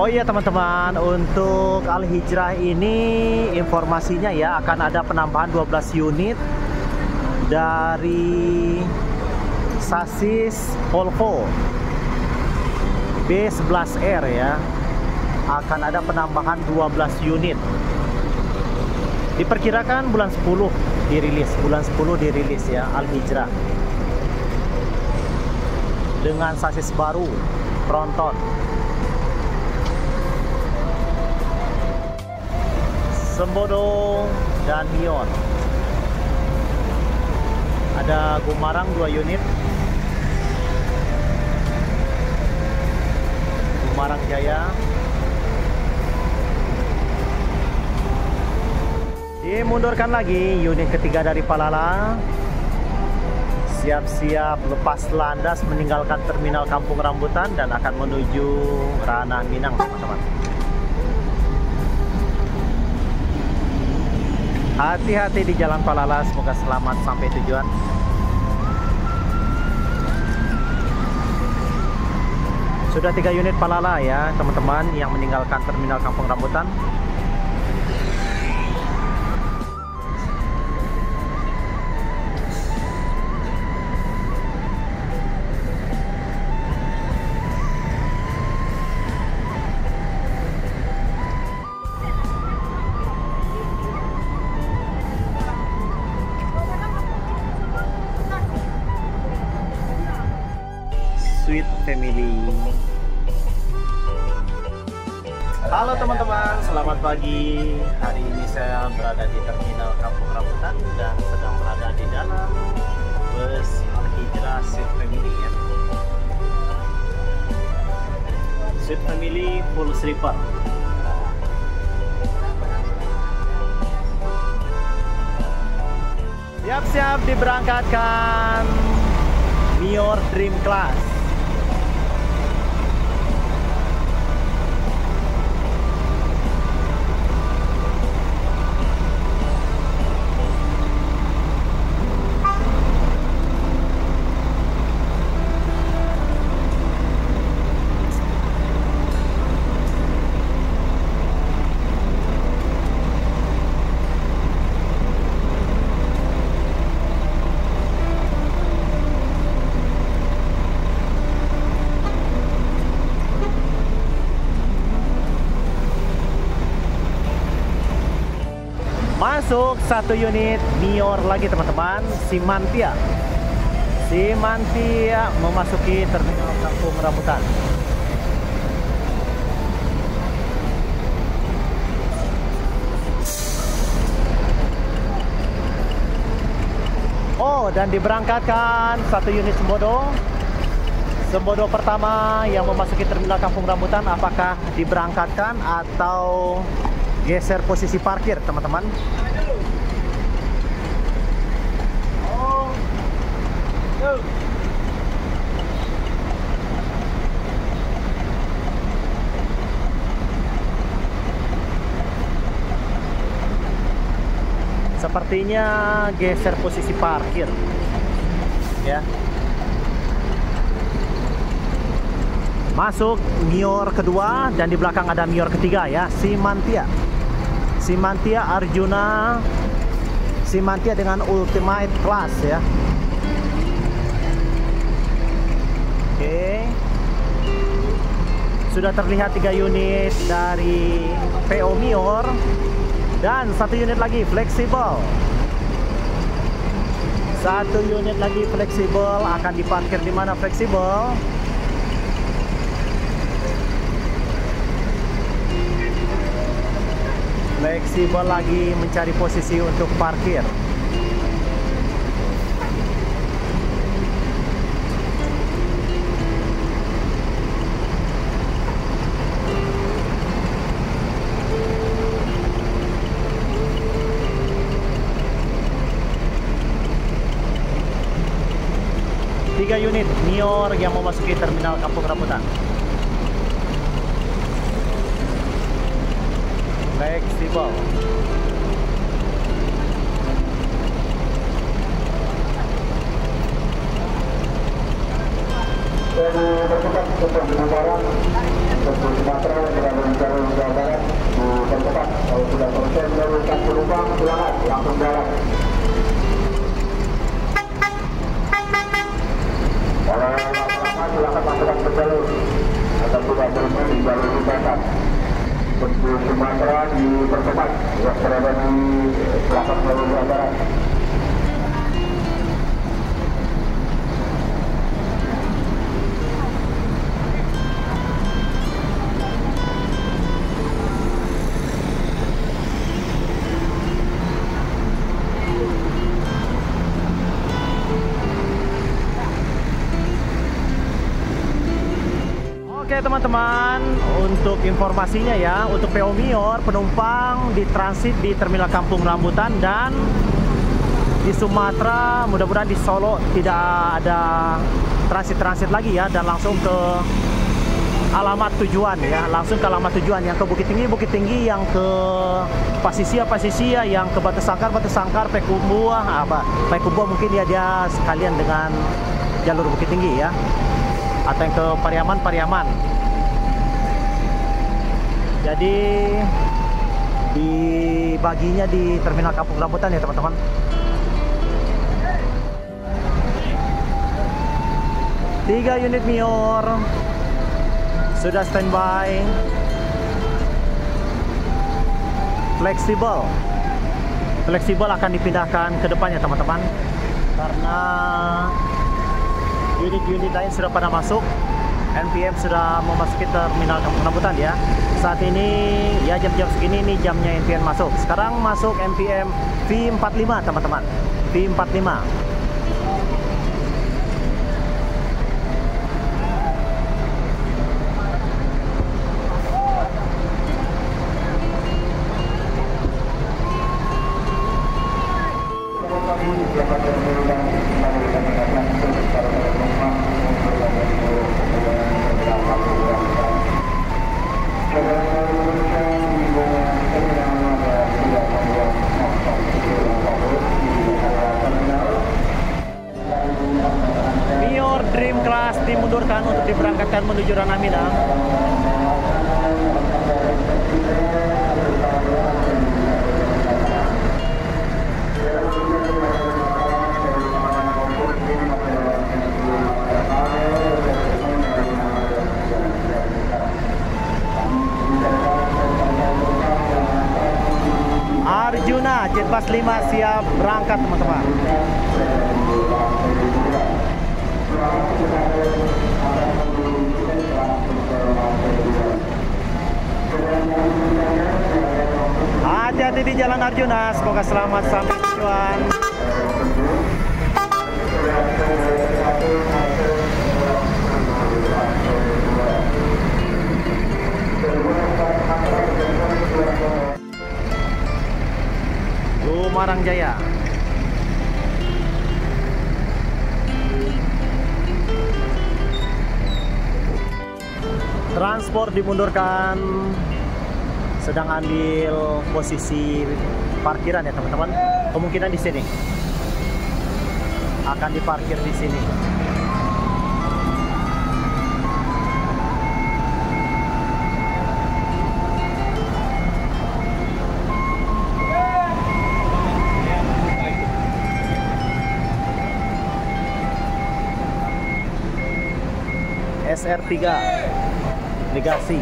Oh iya teman-teman, untuk Al Hijrah ini informasinya ya akan ada penambahan 12 unit dari sasis Volvo B11R ya. Akan ada penambahan 12 unit. Diperkirakan bulan 10 dirilis ya Al Hijrah. Dengan sasis baru Tronton. Sembodo dan Mion. Ada Gumarang 2 unit. Gumarang Jaya. Dimundurkan lagi unit ketiga dari Palala. Siap-siap lepas landas meninggalkan terminal Kampung Rambutan dan akan menuju Ranah Minang, teman-teman. Hati-hati di Jalan Palala, semoga selamat sampai tujuan. Sudah 3 unit Palala ya teman-teman yang meninggalkan terminal Kampung Rambutan. Sweet Family. Halo teman-teman, selamat pagi. Hari ini saya berada di terminal Kampung Rambutan dan sedang berada di dalam bus Al Hijrah Sweet Family ya. Sweet Family full sleeper. Siap-siap diberangkatkan Mior Dream Class. Masuk 1 unit Mior lagi teman-teman, Simantia. Simantia memasuki terminal Kampung Rambutan. Oh, dan diberangkatkan 1 unit Sembodo. Sembodo pertama yang memasuki terminal Kampung Rambutan, apakah diberangkatkan atau geser posisi parkir teman-teman? Sepertinya geser posisi parkir ya. Masuk Mior kedua dan di belakang ada Mior ketiga ya, Simantia. Simantia Arjuna, Simantia dengan Ultimate Class ya. Oke. Sudah terlihat 3 unit dari PO Mior dan 1 unit lagi fleksibel. 1 unit lagi fleksibel akan diparkir di mana fleksibel? Fleksibel lagi mencari posisi untuk parkir. Tiga unit Mior yang memasuki terminal Kampung Rambutan. Fleksibel. untuk di Barat, untuk di Sumatera yang berada di jalur Jawa Barat dipercepat. Kalau sudah selesai menurunkan penumpang, silakan langsung jalan. Kalau lama-lama silakan masukkan ke jalur atau sudah berhenti di jalur lintasan. Untuk Sumatera dipercepat yang berada di belakang jalur Jawa Barat. Oke teman-teman, untuk informasinya ya, untuk PO Mior penumpang ditransit di Terminal Kampung Rambutan, dan di Sumatera mudah-mudahan di Solo tidak ada transit-transit lagi ya, dan langsung ke alamat tujuan ya, langsung ke alamat tujuan yang ke Bukit Tinggi, yang ke Pasisia, yang ke Batu Sangkar, Payakumbuh, Payakumbuh mungkin ya dia sekalian dengan jalur Bukit Tinggi ya, atau yang ke Pariaman. Jadi dibaginya di Terminal Kampung Rambutan ya teman-teman. Tiga unit Mior sudah standby, fleksibel akan dipindahkan ke depannya teman-teman, karena unit-unit lain sudah pada masuk. NPM sudah memasuki Terminal Kampung Rambutan ya. Saat ini ya jam-jam segini ini jamnya NPM masuk. Sekarang masuk NPM V45 teman-teman. V45. Mior Dream Class dimundurkan untuk diberangkatkan menuju Ranah Minang. Arjuna Jetbus 5 siap berangkat teman-teman. Hati-hati di jalan Arjuna, semoga selamat sampai tujuan. Lumarang Jaya. Transport dimundurkan, sedang ambil posisi parkiran ya teman-teman. Kemungkinan di sini akan diparkir di sini. SR3 Legasi.